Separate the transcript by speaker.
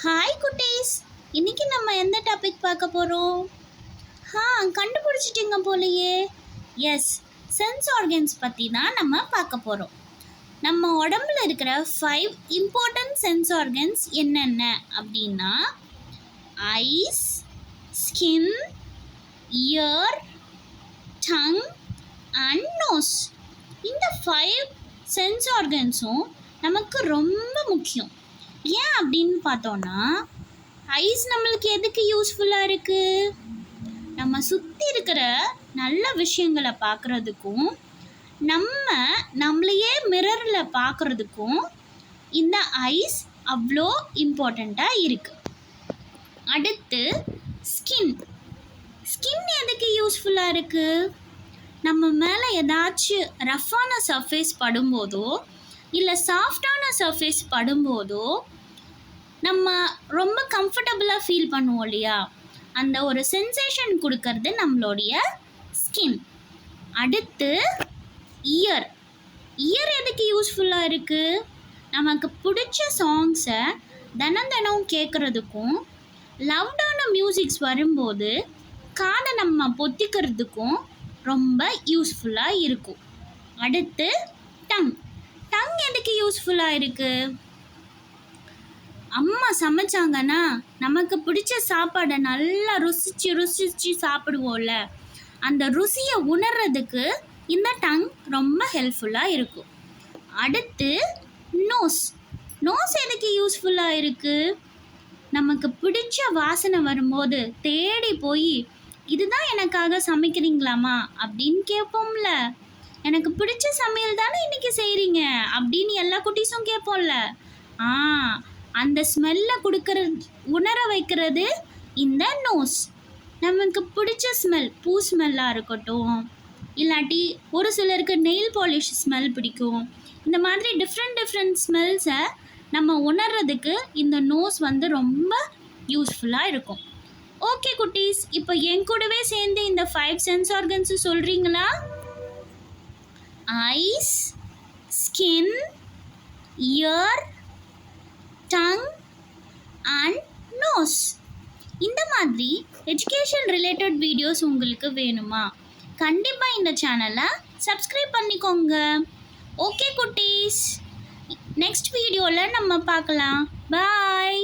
Speaker 1: Hi குட்டீஸ், இன்னைக்கு நம்ம எந்த டாபிக் பார்க்க போகிறோம்? கண்டுபிடிச்சிட்டிங்க போலையே. எஸ், சென்ஸ் ஆர்கன்ஸ் பற்றி தான் நம்ம பார்க்க போகிறோம். நம்ம உடம்புல இருக்கிற 5 இம்பார்ட்டன்ட் சென்ஸ் ஆர்கன்ஸ் என்னென்ன அப்படின்னா eyes, skin, ear, tongue and nose. இந்த 5 சென்ஸ் ஆர்கன்ஸும் நமக்கு ரொம்ப முக்கியம். ஏன் அப்படின்னு பார்த்தோன்னா, ஐஸ் நம்மளுக்கு எதுக்கு யூஸ்ஃபுல்லாக இருக்குது? நம்ம சுற்றி இருக்கிற நல்ல விஷயங்களை பார்க்குறதுக்கும் நம்மளையே மிரரில் பார்க்குறதுக்கும் இந்த ஐஸ் அவ்வளோ இம்பார்ட்டண்ட்டாக இருக்குது. அடுத்து ஸ்கின். ஸ்கின் எதுக்கு யூஸ்ஃபுல்லாக இருக்குது? நம்ம மேலே ஏதாச்சும் ரஃப்பான சர்ஃபேஸ் படும்போதோ இல்லை சாஃப்டான சர்ஃபேஸ் படும்போதோ நம்ம ரொம்ப கம்ஃபர்டபுளாக ஃபீல் பண்ணுவோம் இல்லையா? அந்த ஒரு சென்சேஷன் கொடுக்கறது நம்மளுடைய ஸ்கின். அடுத்து இயர். இயர் எதுக்கு யூஸ்ஃபுல்லாக இருக்குது? நமக்கு பிடிச்ச சாங்ஸை தினம் கேட்குறதுக்கும் லவுடான மியூசிக்ஸ் வரும்போது காதை நம்ம பொத்திக்கிறதுக்கும் ரொம்ப யூஸ்ஃபுல்லாக இருக்கும். அடுத்து டங். டங் எதுக்கு யூஸ்ஃபுல்லாக இருக்குது? அம்மா சமைச்சாங்கன்னா நமக்கு பிடிச்ச சாப்பாடை நல்லா ருசிச்சு சாப்பிடுவோம்ல, அந்த ருசியை உணர்றதுக்கு இந்த டங் ரொம்ப ஹெல்ப்ஃபுல்லாக இருக்கும். அடுத்து நோஸ். நோஸ் எதுக்கு யூஸ்ஃபுல்லாக இருக்குது? நமக்கு பிடிச்ச வாசனை வரும்போது தேடி போய் இதுதான் எனக்காக சமைக்கிறீங்களாமா அப்படின்னு கேட்போம்ல. எனக்கு பிடிச்ச சமையல் தானே இன்றைக்கி செய்கிறீங்க அப்படின்னு எல்லா குட்டீஸும் கேட்போம்ல. அந்த ஸ்மெல்லை உணர வைக்கிறது இந்த நோஸ். நமக்கு பிடிச்ச ஸ்மெல், பூ ஸ்மெல்லாக இருக்கட்டும், இல்லாட்டி ஒரு சிலருக்கு நெயில் பாலிஷ் ஸ்மெல் பிடிக்கும். இந்த மாதிரி டிஃப்ரெண்ட் ஸ்மெல்ஸை நம்ம உணர்றதுக்கு இந்த நோஸ் ரொம்ப யூஸ்ஃபுல்லாக இருக்கும். ஓகே குட்டீஸ், இப்போ என் கூடவே சேர்ந்து இந்த 5 சென்ஸ் ஆர்கன்ஸு சொல்கிறீங்களா? Eyes, skin, ear, tongue and nose. இந்த மாதிரி எஜுகேஷன் ரிலேட்டட் வீடியோஸ் உங்களுக்கு வேணுமா? கண்டிப்பாக இந்த சேனலை சப்ஸ்கிரைப் பண்ணிக்கோங்க. ஓகே குட்டீஸ், நெக்ஸ்ட் வீடியோவில் நம்ம பார்க்கலாம். பாய்.